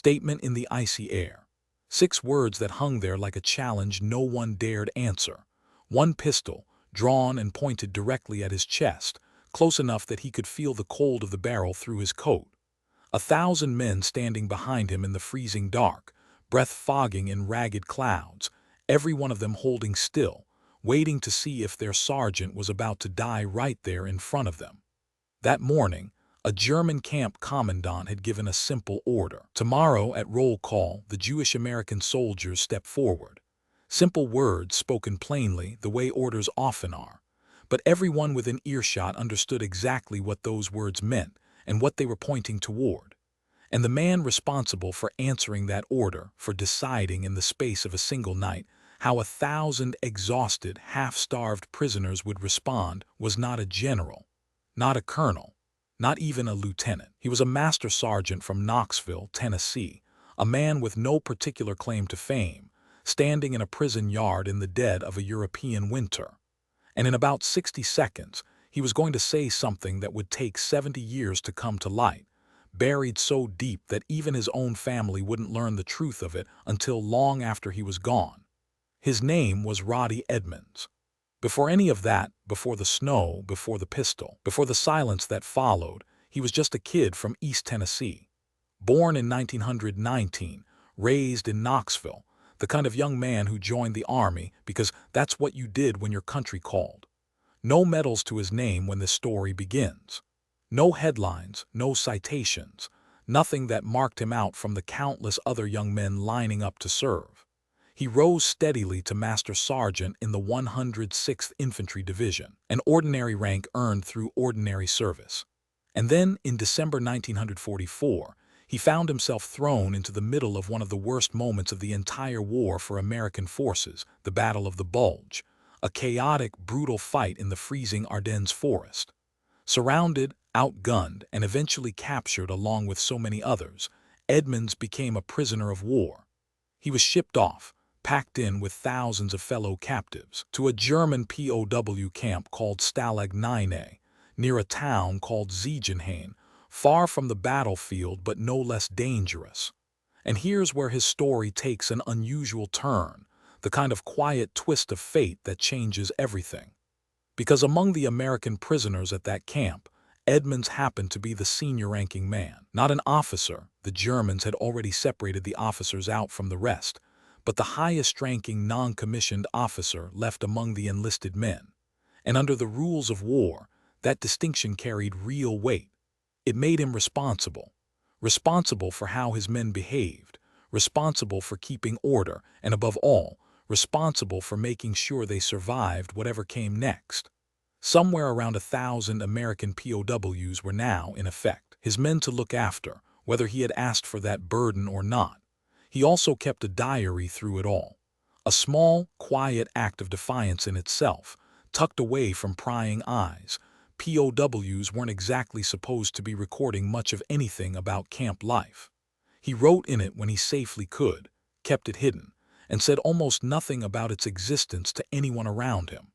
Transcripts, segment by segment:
Statement in the icy air. 6 words that hung there like a challenge no one dared answer. One pistol, drawn and pointed directly at his chest, close enough that he could feel the cold of the barrel through his coat. 1,000 men standing behind him in the freezing dark, breath fogging in ragged clouds, every one of them holding still, waiting to see if their sergeant was about to die right there in front of them. That morning, a German camp commandant had given a simple order. Tomorrow, at roll call, the Jewish-American soldiers step forward. Simple words spoken plainly, the way orders often are. But everyone within earshot understood exactly what those words meant and what they were pointing toward. And the man responsible for answering that order, for deciding in the space of a single night how 1,000 exhausted, half-starved prisoners would respond, was not a general, not a colonel, not even a lieutenant. He was a master sergeant from Knoxville, Tennessee, a man with no particular claim to fame, standing in a prison yard in the dead of a European winter. And in about 60 seconds, he was going to say something that would take 70 years to come to light, buried so deep that even his own family wouldn't learn the truth of it until long after he was gone. His name was Roddie Edmonds. Before any of that, before the snow, before the pistol, before the silence that followed, he was just a kid from East Tennessee. Born in 1919, raised in Knoxville, the kind of young man who joined the army because that's what you did when your country called. No medals to his name when this story begins. No headlines, no citations, nothing that marked him out from the countless other young men lining up to serve. He rose steadily to Master Sergeant in the 106th Infantry Division, an ordinary rank earned through ordinary service. And then, in December 1944, he found himself thrown into the middle of one of the worst moments of the entire war for American forces, the Battle of the Bulge, a chaotic, brutal fight in the freezing Ardennes forest. Surrounded, outgunned, and eventually captured along with so many others, Edmonds became a prisoner of war. He was shipped off, packed in with thousands of fellow captives, to a German POW camp called Stalag IX-A, near a town called Ziegenhain, far from the battlefield but no less dangerous. And here's where his story takes an unusual turn, the kind of quiet twist of fate that changes everything. Because among the American prisoners at that camp, Edmonds happened to be the senior-ranking man. Not an officer, the Germans had already separated the officers out from the rest, but the highest-ranking non-commissioned officer left among the enlisted men. And under the rules of war, that distinction carried real weight. It made him responsible for how his men behaved, responsible for keeping order, and above all, responsible for making sure they survived whatever came next. Somewhere around 1,000 American POWs were now, in effect, his men to look after, whether he had asked for that burden or not. He also kept a diary through it all. A small, quiet act of defiance in itself, tucked away from prying eyes. POWs weren't exactly supposed to be recording much of anything about camp life. He wrote in it when he safely could, kept it hidden, and said almost nothing about its existence to anyone around him.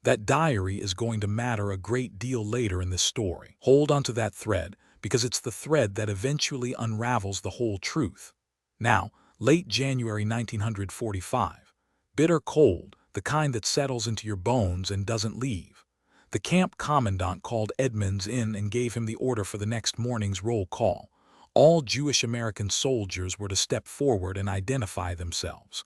That diary is going to matter a great deal later in this story. Hold onto that thread, because it's the thread that eventually unravels the whole truth. Now, late January 1945. Bitter cold, the kind that settles into your bones and doesn't leave. The camp commandant called Edmonds in and gave him the order for the next morning's roll call. All Jewish-American soldiers were to step forward and identify themselves.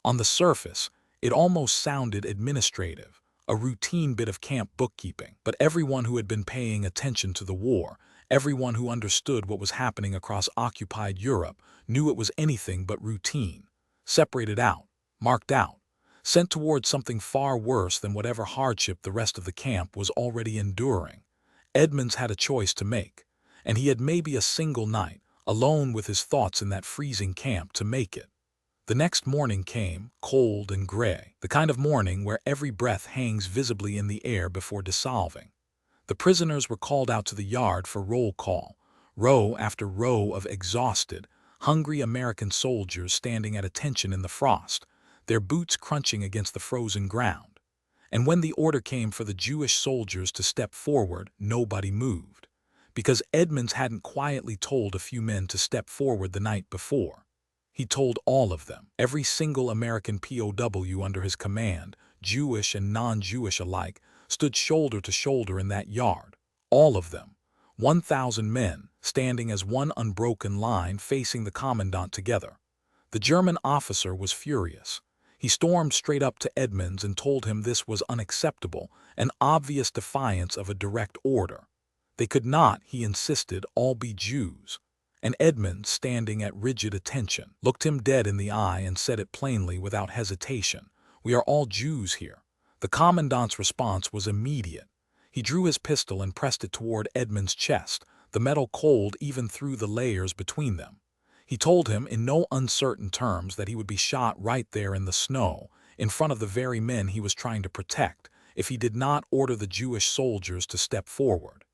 On the surface, it almost sounded administrative, a routine bit of camp bookkeeping, but everyone who had been paying attention to the war, everyone who understood what was happening across occupied Europe, knew it was anything but routine, separated out, marked out, sent towards something far worse than whatever hardship the rest of the camp was already enduring. Edmonds had a choice to make, and he had maybe a single night, alone with his thoughts in that freezing camp, to make it. The next morning came, cold and gray, the kind of morning where every breath hangs visibly in the air before dissolving. The prisoners were called out to the yard for roll call, row after row of exhausted, hungry American soldiers standing at attention in the frost, their boots crunching against the frozen ground. And when the order came for the Jewish soldiers to step forward, nobody moved. because Edmonds hadn't quietly told a few men to step forward the night before. He told all of them, every single American POW under his command, Jewish and non-Jewish alike, stood shoulder to shoulder in that yard. All of them, 1,000 men, standing as one unbroken line facing the commandant together. The German officer was furious. He stormed straight up to Edmonds and told him this was unacceptable, an obvious defiance of a direct order. They could not, he insisted, all be Jews. And Edmonds, standing at rigid attention, looked him dead in the eye and said it plainly without hesitation, "We are all Jews here." The commandant's response was immediate. He drew his pistol and pressed it toward Edmonds' chest, the metal cold even through the layers between them. He told him in no uncertain terms that he would be shot right there in the snow, in front of the very men he was trying to protect, if he did not order the Jewish soldiers to step forward.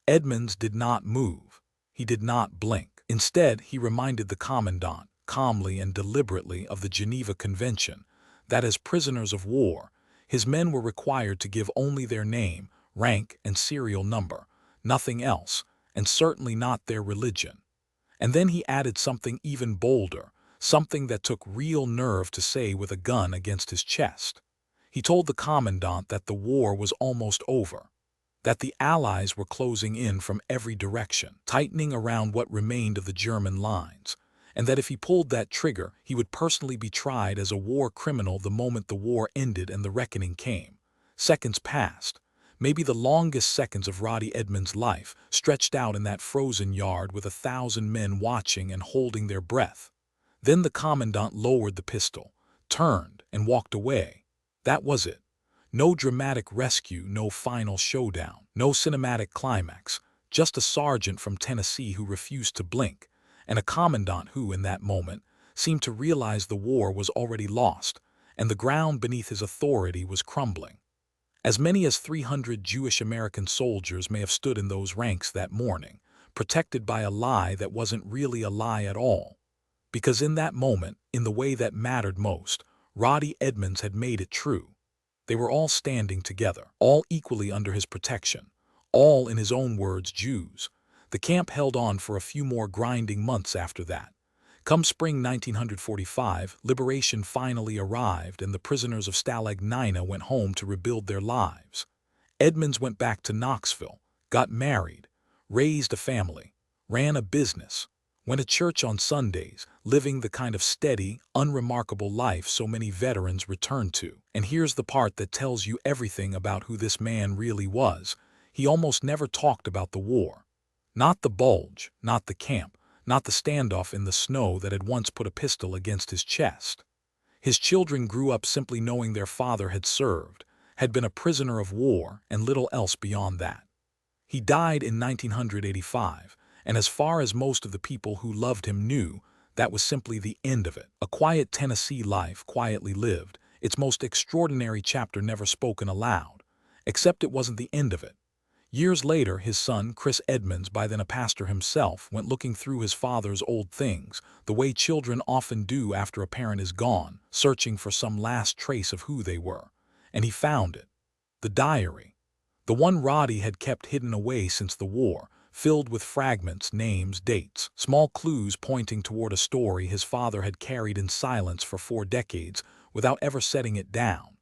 Edmonds did not move. He did not blink. Instead, he reminded the commandant, calmly and deliberately, of the Geneva Convention, that as prisoners of war, his men were required to give only their name, rank, and serial number, nothing else, and certainly not their religion. And then he added something even bolder, something that took real nerve to say with a gun against his chest. He told the commandant that the war was almost over, that the Allies were closing in from every direction, tightening around what remained of the German lines, and that if he pulled that trigger, he would personally be tried as a war criminal the moment the war ended and the reckoning came. Seconds passed. Maybe the longest seconds of Roddie Edmonds' life, stretched out in that frozen yard with 1,000 men watching and holding their breath. Then the commandant lowered the pistol, turned, and walked away. That was it. No dramatic rescue, no final showdown, no cinematic climax, just a sergeant from Tennessee who refused to blink, and a commandant who, in that moment, seemed to realize the war was already lost, and the ground beneath his authority was crumbling. As many as 300 Jewish-American soldiers may have stood in those ranks that morning, protected by a lie that wasn't really a lie at all. Because in that moment, in the way that mattered most, Roddie Edmonds had made it true. They were all standing together, all equally under his protection, all, in his own words, Jews. The camp held on for a few more grinding months after that. Come spring 1945, liberation finally arrived and the prisoners of Stalag IX-A went home to rebuild their lives. Edmonds went back to Knoxville, got married, raised a family, ran a business, went to church on Sundays, living the kind of steady, unremarkable life so many veterans return to. And here's the part that tells you everything about who this man really was. He almost never talked about the war. Not the Bulge, not the camp, not the standoff in the snow that had once put a pistol against his chest. His children grew up simply knowing their father had served, had been a prisoner of war, and little else beyond that. He died in 1985, and as far as most of the people who loved him knew, that was simply the end of it. A quiet Tennessee life, quietly lived, its most extraordinary chapter never spoken aloud, except it wasn't the end of it. Years later, his son, Chris Edmonds, by then a pastor himself, went looking through his father's old things, the way children often do after a parent is gone, searching for some last trace of who they were. And he found it. The diary. The one Roddie had kept hidden away since the war, filled with fragments, names, dates, small clues pointing toward a story his father had carried in silence for 4 decades without ever setting it down.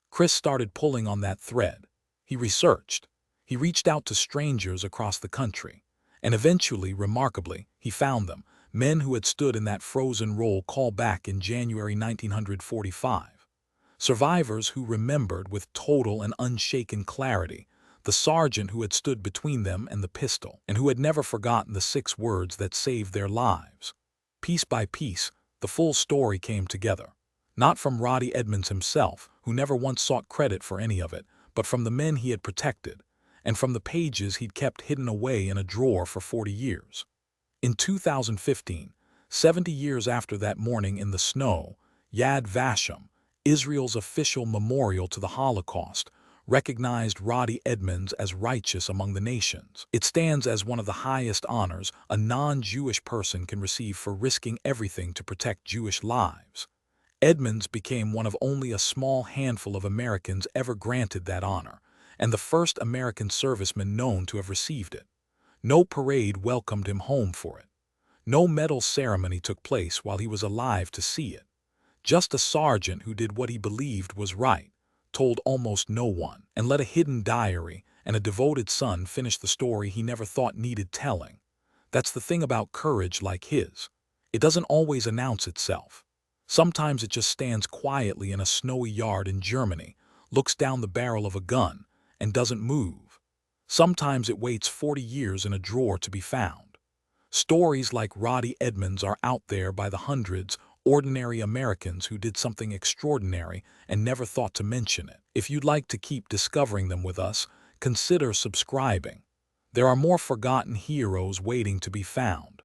Chris started pulling on that thread. He researched. He reached out to strangers across the country, and eventually, remarkably, he found them, men who had stood in that frozen roll call back in January 1945. Survivors who remembered with total and unshaken clarity the sergeant who had stood between them and the pistol, and who had never forgotten the 6 words that saved their lives. Piece by piece, the full story came together, not from Roddie Edmonds himself, who never once sought credit for any of it, but from the men he had protected, and from the pages he'd kept hidden away in a drawer for 40 years. In 2015, 70 years after that morning in the snow, Yad Vashem, Israel's official memorial to the Holocaust, recognized Roddie Edmonds as righteous among the nations. It stands as one of the highest honors a non-Jewish person can receive for risking everything to protect Jewish lives. Edmonds became one of only a small handful of Americans ever granted that honor, and the first American serviceman known to have received it. No parade welcomed him home for it. No medal ceremony took place while he was alive to see it. Just a sergeant who did what he believed was right, told almost no one, and let a hidden diary and a devoted son finish the story he never thought needed telling. That's the thing about courage like his. It doesn't always announce itself. Sometimes it just stands quietly in a snowy yard in Germany, looks down the barrel of a gun, and doesn't move. Sometimes it waits 40 years in a drawer to be found. Stories like Roddie Edmonds are out there by the hundreds, ordinary Americans who did something extraordinary and never thought to mention it. If you'd like to keep discovering them with us, consider subscribing. There are more forgotten heroes waiting to be found.